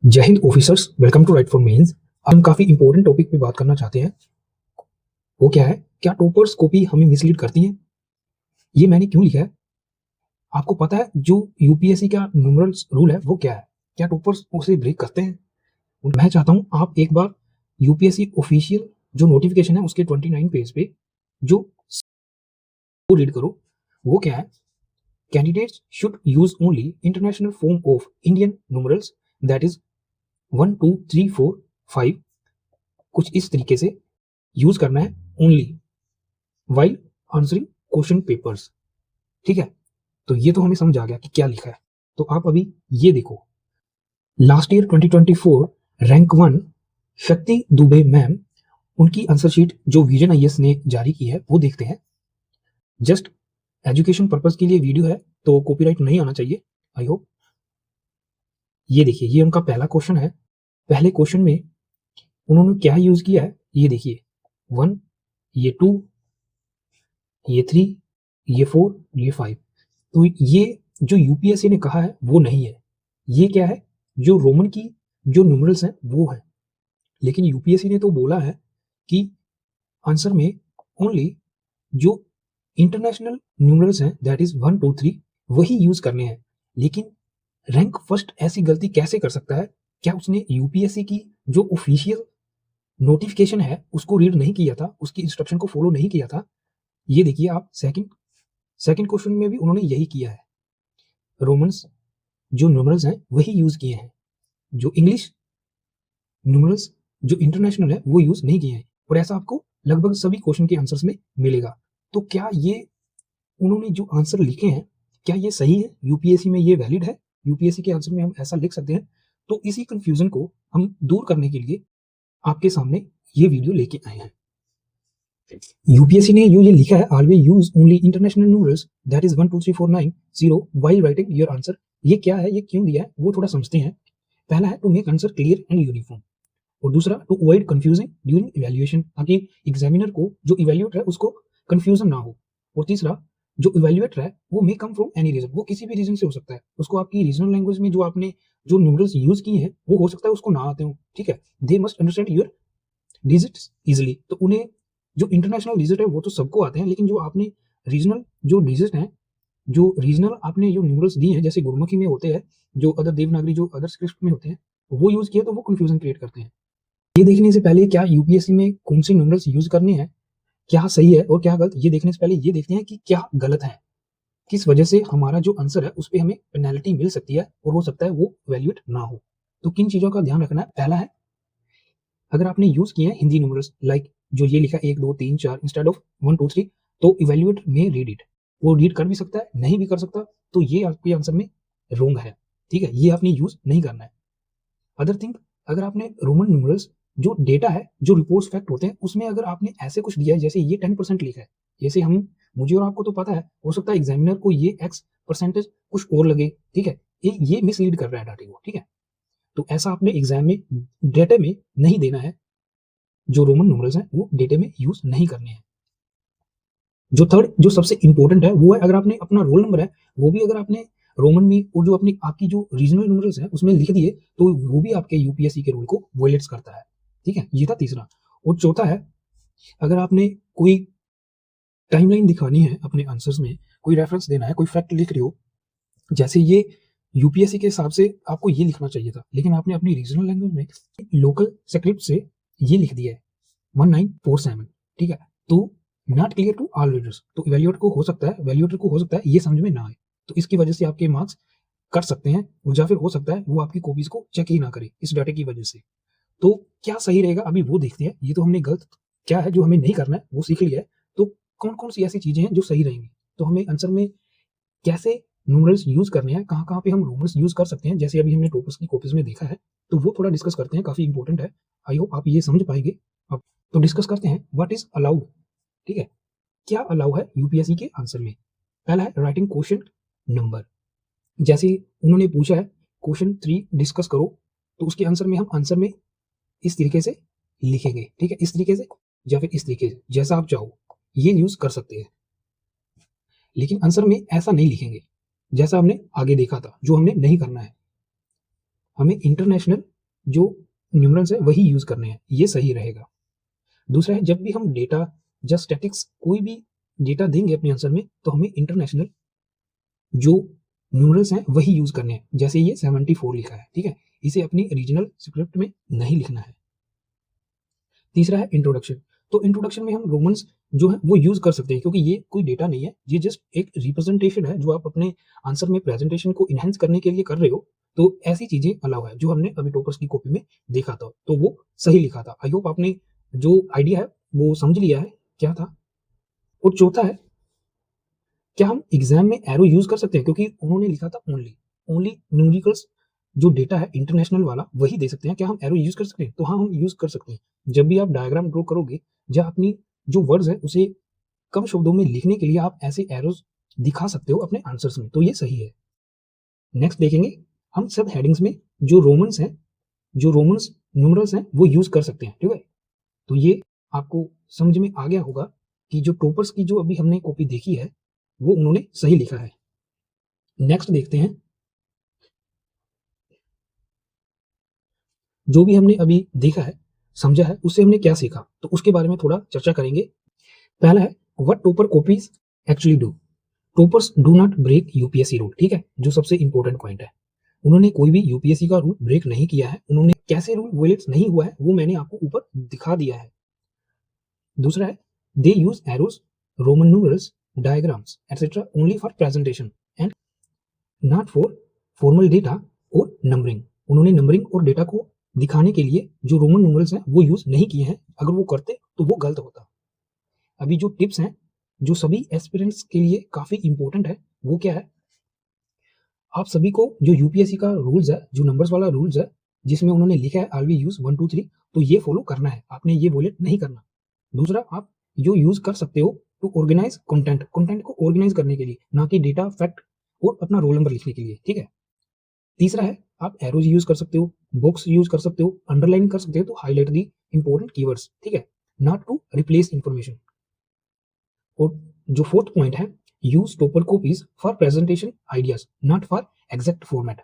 जय हिंद officers, welcome to write for mains. आज हम काफी इंपॉर्टेंट टॉपिक पे बात करना चाहते हैं। वो क्या है, क्या टॉपर्स कॉपी हमें मिसलीड करती है? ये मैंने क्यों लिखा है? आपको पता है जो यूपीएससी का न्यूमरल्स रूल है वो क्या है? क्या टॉपर्स उसे ब्रेक करते हैं? मैं चाहता हूं आप एक बार यूपीएससी ऑफिशियल जो नोटिफिकेशन है उसके 29 पेज पे जो रीड करो। वो क्या है? Candidates should use only international form of Indian numerals, that is 1 2 3 4 5, कुछ इस तरीके से यूज करना है only while answering question papers. ठीक है, तो ये तो हमें समझ आ गया कि क्या लिखा है। तो आप अभी ये देखो, लास्ट ईयर 2024 रैंक 1 शक्ति दुबे मैम, उनकी आंसर शीट जो विजन आईएएस ने जारी की है वो देखते हैं। जस्ट एजुकेशन पर्पस के लिए वीडियो है तो कॉपीराइट नहीं आना चाहिए, आई होप। ये देखिए, ये उनका पहला क्वेश्चन है। पहले क्वेश्चन में उन्होंने क्या यूज किया है ये देखिए, 1, ये 2, ये 3, ये 4, ये 5। तो ये जो यूपीएससी ने कहा है वो नहीं है। ये क्या है, जो रोमन की जो न्यूमरल्स हैं वो है। लेकिन यूपीएससी ने तो बोला है कि आंसर में ओनली जो इंटरनेशनल न्यूमरल्स हैं दैट इज 1 2 3 वही यूज करने हैं। लेकिन रैंक फर्स्ट ऐसी गलती कैसे कर सकता है? क्या उसने यूपीएससी की जो ऑफिशियल नोटिफिकेशन है उसको रीड नहीं किया था, उसकी इंस्ट्रक्शन को फॉलो नहीं किया था? ये देखिए आप, सेकंड क्वेश्चन में भी उन्होंने यही किया है। रोमन्स जो न्यूमरल्स हैं वही यूज किए हैं, जो इंग्लिश न्यूमरल्स जो इंटरनेशनल है वो यूज नहीं किए हैं। और ऐसा आपको लगभग सभी क्वेश्चन के आंसर्स में मिलेगा। तो क्या ये उन्होंने जो आंसर लिखे हैं क्या ये सही है? यूपीएससी में ये वैलिड है? यूपीएससी के आंसर में हम ऐसा लिख सकते हैं? तो इसी कंफ्यूजन को हम दूर करने के लिए आपके सामने ये वीडियो लेके आए हैं। यूपीएससी ने ये लिखा है, always use only international numerals that is 1 2 3 4 9 0 while writing your answer. ये क्या है, ये क्यों दिया है वो थोड़ा समझते हैं। पहला है to make answer clear and uniform, और दूसरा to avoid confusing during evaluation, ताकि एग्जामिनर को जो इवैल्यूएटर है उसको कंफ्यूजन ना हो। और तीसरा, जो इवैल्यूएटर है वो मे कम फ्रॉम एनी रीजन, वो किसी भी रीजन से हो सकता है। उसको आपकी रीजनल लैंग्वेज में जो आपने जो न्यूमरल्स यूज किए हैं वो हो सकता है उसको ना आते हो। ठीक है, they must understand your digits easily. तो उन्हें जो इंटरनेशनल डिजिट है वो तो सबको आते हैं, लेकिन जो आपने रीजनल जो डिजिट हैं, जो रीजनल आपने जो न्यूमरल्स दिए हैं जैसे गुरमुखी में होते हैं, जो अदर देवनागरी जो अदर स्क्रिप्ट में होते हैं वो यूज किए तो वो कंफ्यूजन क्रिएट करते हैं। ये देखने से पहले क्या यूपीएससी में कौन से न्यूमरल्स यूज करने हैं, क्या सही है और क्या गलत, ये देखने से पहले ये देखते हैं कि क्या गलत है, किस वजह से हमारा जो आंसर है उस पर हमें पेनल्टी मिल सकती है और हो सकता है वो वैल्यूएट ना हो। तो किन चीजों का ध्यान रखना है? पहला है, अगर आपने यूज किए हैं हिंदी न्यूमरल्स लाइक जो ये लिखा 1 2 3 4 इंस्टेड ऑफ 1 2 3, तो इवैल्यूएट में रीड इट, वो रीड कर भी सकता है नहीं भी कर सकता, तो ये आपके आंसर में रोंग है। ठीक है, ये आपने यूज नहीं करना है। अदर थिंग, अगर आपने रोमन न्यूमरल्स जो डेटा है जो रिपोर्ट फैक्ट होते हैं उसमें अगर आपने ऐसे कुछ दिया है जैसे ये 10% लिखा है, जैसे हम मुझे और आपको तो पता है, हो सकता है एग्जामिनर को ये एक्स परसेंटेज कुछ और लगे। ठीक है, ये मिसलीड कर रहा है डाटे को। ठीक है, तो ऐसा आपने एग्जाम में डेटा में नहीं देना है। जो रोमन न्यूमरल्स हैं वो डेटा में यूज नहीं करने हैं। जो थर्ड जो सबसे इंपॉर्टेंट है वो है, अगर आपने अपना रोल नंबर है वो भी अगर आपने रोमन में और जो अपनी आपकी जो रीजनल न्यूमरल्स है उसमें लिख दिए तो वो भी आपके यूपीएससी के रूल को वायलेट्स करता है। ठीक है, ये था तीसरा। और चौथा है, अगर आपने कोई टाइमलाइन दिखानी है अपने आंसर्स में, कोई रेफरेंस देना है, कोई फैक्ट लिख रहे हो, जैसे ये यूपीएससी के हिसाब से आपको ये लिखना चाहिए था लेकिन आपने अपनी रीजनल लैंग्वेज में लोकल स्क्रिप्ट से ये लिख दिया है 1947। ठीक है, तो not clear to all readers, तो वैल्यूएटर को हो सकता है ये समझ में ना आए, तो इसकी वजह से आपके मार्क्स कट सकते हैं या फिर हो सकता है वो आपकी कॉपीज को चेक ही ना करे इस डाटे की वजह से। तो क्या सही रहेगा अभी वो देखते हैं। ये तो हमने गलत क्या है जो हमें नहीं करना है वो सीख लिया है, तो कौन कौन सी ऐसी चीजें हैं जो सही रहेंगी, तो हमें आंसर में कैसे न्यूमरल्स यूज करने हैं, कहाँ कहाँ पे हम न्यूमरल्स यूज कर सकते हैं, जैसे अभी हमने टॉपर्स की कॉपीज में देखा है, तो वो थोड़ा डिस्कस करते हैं, काफी इंपॉर्टेंट है। आई होप आप ये समझ पाएंगे। अब तो डिस्कस करते हैं व्हाट इज अलाउड। ठीक है, क्या अलाउ है यूपीएससी के आंसर में? पहला है राइटिंग क्वेश्चन नंबर, जैसे उन्होंने पूछा है क्वेश्चन 3 डिस्कस करो, तो उसके आंसर में हम आंसर में इस तरीके से लिखेंगे। ठीक है, इस तरीके से या फिर इस तरीके से, जैसा आप चाहो ये यूज कर सकते हैं। लेकिन आंसर में ऐसा नहीं लिखेंगे जैसा हमने आगे देखा था, जो हमने नहीं करना है। हमें इंटरनेशनल जो न्यूमरल्स है वही यूज करने हैं, ये सही रहेगा। दूसरा है, जब भी हम डेटा या स्टैटिक्स कोई भी डेटा देंगे अपने आंसर में, तो हमें इंटरनेशनल जो न्यूमरल्स हैं वही यूज करने हैं। जैसे ये 74 लिखा है, ठीक है, इसे अपनी रीजनल स्क्रिप्ट में नहीं लिखना है। तीसरा है इंट्रोडक्शन। तो इंट्रोडक्शन में हम रोमन्स जो है वो यूज कर सकते हैं, क्योंकि ये कोई डेटा नहीं है, ये जस्ट एक रिप्रेजेंटेशन है जो आप अपने आंसर में प्रेजेंटेशन को इनहेंस करने के लिए कर रहे हो। तो ऐसी चीजें अलाउ है जो हमने अभी टॉपर्स की कॉपी में देखा था, तो वो सही लिखा था। आई होप आपने जो आइडिया है वो समझ लिया है क्या था। और चौथा है, क्या हम एग्जाम में एरो यूज कर सकते हैं, क्योंकि उन्होंने लिखा था ओनली ओनली न्यूमेरिकल्स जो डेटा है इंटरनेशनल वाला वही दे सकते हैं। क्या हम एरो यूज कर सकते हैं? तो हाँ, हम यूज कर सकते हैं। जब भी आप डायग्राम ड्रॉ करोगे या अपनी जो वर्ड्स है उसे कम शब्दों में लिखने के लिए आप ऐसे एरोज दिखा सकते हो अपने आंसर्स में, तो ये सही है। नेक्स्ट देखेंगे हम सब हेडिंग्स में जो रोमन्स हैं, जो रोमन्स न्यूमरल्स हैं वो यूज कर सकते हैं, ठीक है। तो ये आपको समझ में आ गया होगा कि जो टॉपर्स की जो अभी हमने कॉपी देखी है वो उन्होंने सही लिखा है। नेक्स्ट देखते हैं, जो भी हमने अभी देखा है, समझा है, उससे हमने क्या सीखा, तो उसके बारे में थोड़ा चर्चा करेंगे। पहला है, what topper copies actually do. Toppers do not break UPSC rule, ठीक है, जो सबसे इंपॉर्टेंट पॉइंट है। उन्होंने कोई भी यूपीएससी का रूल ब्रेक नहीं किया है। उन्होंने कैसे रूल वायलेट नहीं हुआ है वो मैंने आपको ऊपर दिखा दिया है। दूसरा है, they use arrows, Roman numerals, diagrams etcetera only for presentation and not for formal data और नंबरिंग। उन्होंने नंबरिंग और डेटा को दिखाने के लिए जो रोमन न्यूमरल्स हैं वो यूज नहीं किए हैं। अगर वो करते तो वो गलत होता। अभी जो टिप्स हैं जो सभी एस्पिरेंट्स के लिए काफी इंपॉर्टेंट है, वो क्या है, आप सभी को जो यूपीएससी का रूल्स है, जो नंबर्स वाला रूल्स है, जिसमें उन्होंने लिखा है ऑलवेज यूज 1 2 3, तो ये फॉलो करना है, आपने ये वॉलेट नहीं करना। दूसरा, आप जो यूज कर सकते हो टू ऑर्गेनाइज कंटेंट, कंटेंट को ऑर्गेनाइज करने के लिए, ना कि डेटा फैक्ट और अपना रोल नंबर लिखने के लिए, ठीक है। तीसरा है, आप एरोज यूज कर सकते हो, बॉक्स यूज कर सकते हो, अंडरलाइन कर सकते हो to highlight the important keywords, ठीक है, नॉट टू रिप्लेस इंफॉर्मेशन। और जो फोर्थ पॉइंट है, use topper copies for presentation ideas not for exact format.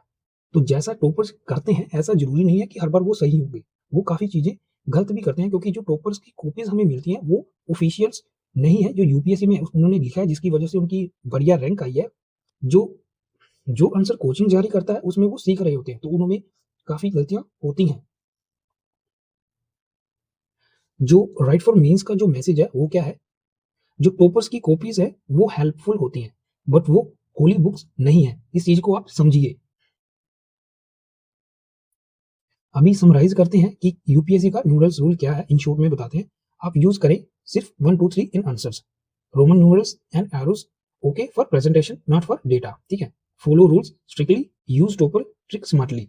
तो जैसा टॉपर्स करते हैं ऐसा जरूरी नहीं है कि हर बार वो सही होंगे, वो काफी चीजें गलत भी करते हैं, क्योंकि जो टॉपर्स की कॉपीज हमें मिलती हैं वो ऑफिशियल्स नहीं है जो यूपीएससी में उन्होंने लिखा है, जिसकी वजह से उनकी बढ़िया रैंक आई है। जो जो आंसर कोचिंग जारी करता है उसमें वो सीख रहे होते हैं, तो उनमें काफी गलतियां होती हैं। जो राइट फॉर मीन्स का जो मैसेज है वो क्या है, जो टॉपर्स की कॉपीज है वो हेल्पफुल होती हैं, बट वो होली बुक्स नहीं है, इस चीज को आप समझिए। अभी समराइज करते हैं कि यूपीएससी का न्यूमरल्स रूल क्या है, इन शॉर्ट में बताते हैं। आप यूज करें सिर्फ 1 2 3 in answers, Roman numerals and arrows okay for presentation not for data, ठीक है। Follow rules strictly, use topper trick smartly.